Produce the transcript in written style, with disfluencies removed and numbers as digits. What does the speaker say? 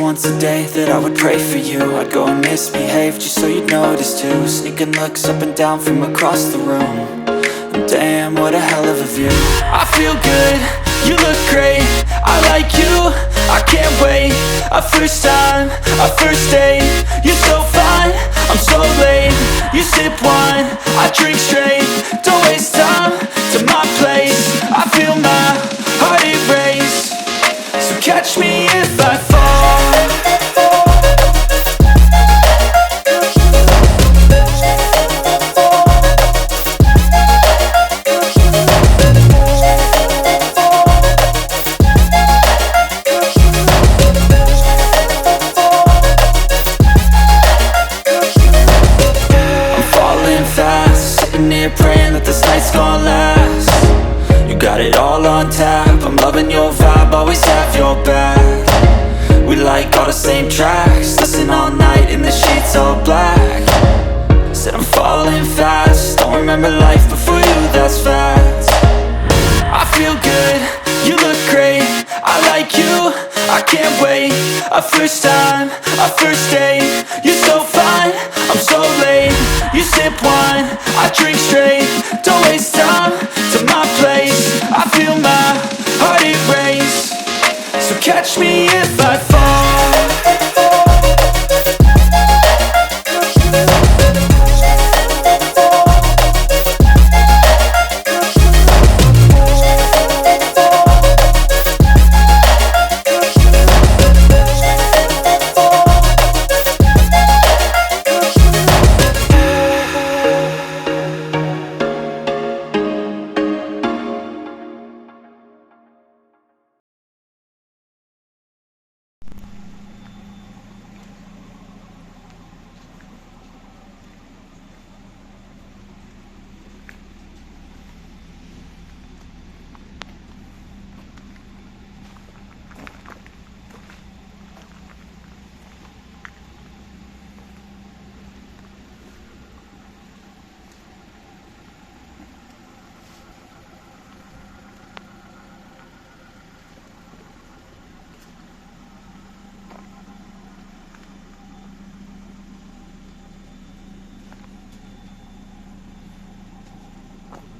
once a day that I would pray for you. I'd go and misbehave just so you'd notice too. Sneaking looks up and down from across the room. And damn, what a hell of a view. I feel good, you look great, I like you, I can't wait. A first time, a first date, you're so fine, I'm so late. You sip wine, I drink straight. Don't waste time to my place. I feel my heart erase. So catch me if I fall. Praying that this night's gonna last. You got it all on tap, I'm loving your vibe, always have your back. We like all the same tracks, listen all night in the sheets all black. Said I'm falling fast, don't remember life before you, that's fact. I feel good, you look great, I like you, I can't wait. A first time, a first date, you're so fine, I'm so late. You sip wine, I drink straight. Don't waste time to my place. I feel my heart erase. So catch me if I fall.